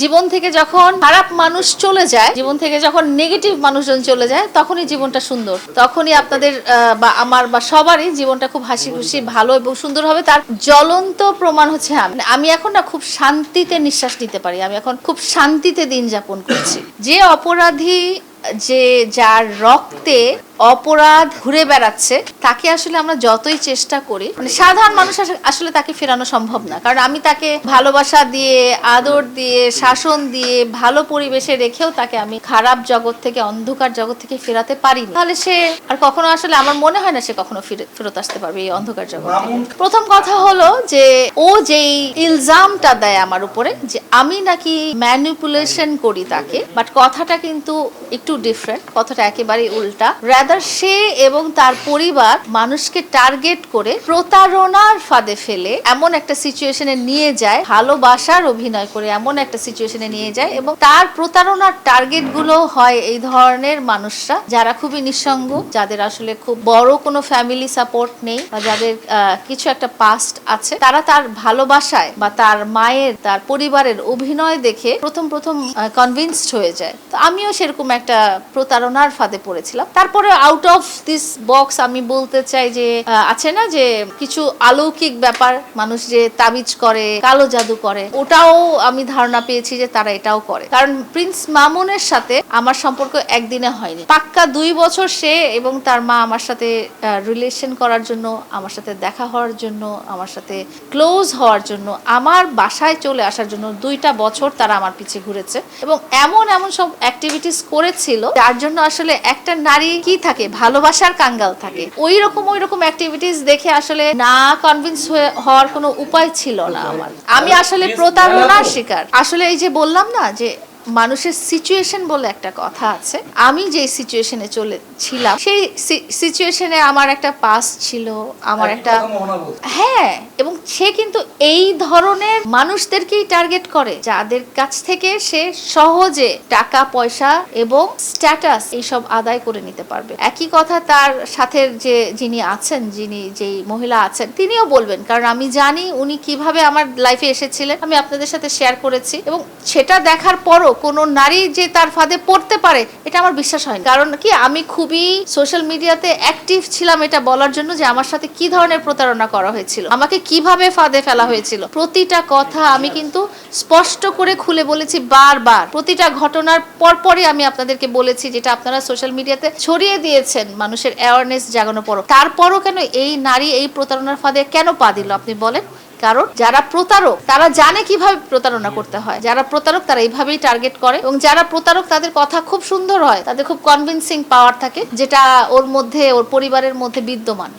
জীবন থেকে যখন খারাপ মানুষ চলে যায়, জীবন থেকে যখন নেগেটিভ মানুষজন চলে যায়, তখনই জীবনটা সুন্দর। তখনই আপনাদের বা আমার বা সবারই জীবনটা খুব হাসি খুশি ভালো এবং সুন্দর হবে। তার জ্বলন্ত প্রমাণ হচ্ছে আমি এখন না খুব শান্তিতে নিঃশ্বাস নিতে পারি। আমি এখন খুব শান্তিতে দিন যাপন করছি। যে অপরাধী, যে যার রক্তে অপরাধ ঘুরে বেড়াচ্ছে, তাকে আসলে আমরা যতই চেষ্টা করি, মানে সাধারণ মানুষ আসলে তাকে ফেরানো সম্ভব না। কারণ আমি তাকে ভালোবাসা দিয়ে, আদর দিয়ে, শাসন দিয়ে, ভালো পরিবেশে রেখেও তাকে আমি খারাপ জগৎ থেকে, অন্ধকার জগৎ থেকে ফেরাতে পারিনি। তাহলে সে আর কখনো, আসলে আমার মনে হয় না সে কখনো ফেরত আসতে পারবে এই অন্ধকার জগৎ থেকে। প্রথম কথা হলো যে ও যেই ইলজামটা দেয় আমার উপরে, যে আমি নাকি ম্যানিপুলেশন করি তাকে, বাট কথাটা কিন্তু একটু ডিফারেন্ট। কথাটা একেবারে উল্টা। সে এবং তার পরিবার মানুষকে টার্গেট করে প্রতারণার ফাঁদে ফেলে এমন একটা সিচুয়েশনে নিয়ে যায়, ভালোবাসার অভিনয় করে এমন একটা সিচুয়েশনে নিয়ে যায়, এবং তার প্রতারণার টার্গেট গুলো হয় এই ধরনের মানুষরা যারা খুবই নিঃসঙ্গ, যাদের আসলে খুব বড় কোনো ফ্যামিলি সাপোর্ট নেই, বা যাদের কিছু একটা পাস্ট আছে। তারা তার ভালোবাসায় বা তার মায়ের, তার পরিবারের অভিনয় দেখে প্রথম কনভিন্সড হয়ে যায়। তো আমিও সেরকম একটা প্রতারণার ফাঁদে পড়েছিলাম। তারপরে আউট অফ দিস বক্স আমি বলতে চাই যে আছে না যে কিছু অলৌকিক ব্যাপার, মানুষ যে তাবিজ করে, কালো জাদু করে, ওটাও আমি ধারণা পেয়েছি যে তারা এটাও করে। কারণ প্রিন্স মামুনের সাথে আমার সম্পর্ক একদিনে হয়নি, পাক্কা 2 বছর সে এবং তার মা আমার সাথে রিলেশন করার জন্য, আমার সাথে দেখা হওয়ার জন্য, আমার সাথে ক্লোজ হওয়ার জন্য, আমার বাসায় চলে আসার জন্য 2টা বছর তারা আমার পিছে ঘুরেছে, এবং এমন সব অ্যাক্টিভিটিস করেছিল যার জন্য আসলে একটা নারী কি থাকে, ভালোবাসার কাঙ্গাল থাকে। ওই রকম অ্যাক্টিভিটিস দেখে আসলে না কনভিন্স হওয়ার কোনো উপায় ছিল না আমার। আমি আসলে প্রতারণার শিকার। আসলে এই যে বললাম না যে মানুষের সিচুয়েশন বলে একটা কথা আছে, আমি যে সিচুয়েশনে ছিলাম, সেই সিচুয়েশনে আমার একটা পাস ছিল, আমার একটা, হ্যাঁ, এবং সে কিন্তু এই ধরনের মানুষদেরকেই টার্গেট করে যাদের কাছ থেকে সে সহজে টাকা পয়সা এবং স্ট্যাটাস এইসব আদায় করে নিতে পারবে। একই কথা তার সাথে যিনি আছেন, যেই মহিলা আছেন, তিনিও বলবেন, কারণ আমি জানি উনি কিভাবে আমার লাইফে এসেছিলেন। আমি আপনাদের সাথে শেয়ার করেছি, এবং সেটা দেখার পরও কোনো নারী যে তার ফাঁদে পড়তে পারে এটা আমার বিশ্বাস হয়নি। কারণ কি, আমি খুবই সোশ্যাল মিডিয়াতে অ্যাক্টিভ ছিলাম এটা বলার জন্য যে আমার সাথে কি ধরনের প্রতারণা করা হয়েছিল, আমাকে কিভাবে ফাঁদে ফেলা হয়েছিল। প্রতিটা কথা আমি কিন্তু স্পষ্ট করে খুলে বলেছি বারবার। প্রতিটা ঘটনার পরপরই আমি আপনাদেরকে বলেছি, যেটা আপনারা সোশ্যাল মিডিয়াতে ছড়িয়ে দিয়েছেন মানুষের অ্যাওয়ারনেস জাগানোর পরও। তারপরও কেন এই নারী এই প্রতারণার ফাঁদে কেন পা দিল আপনি বলেন? কারণ যারা প্রতারক তারা জানে কিভাবে প্রতারণা করতে হয়। যারা প্রতারক তারা এইভাবেই টার্গেট করে, এবং যারা প্রতারক তাদের কথা খুব সুন্দর হয়, তাদের খুব কনভিন্সিং পাওয়ার থাকে, যেটা ওর মধ্যে, ওর পরিবারের মধ্যে বিদ্যমান।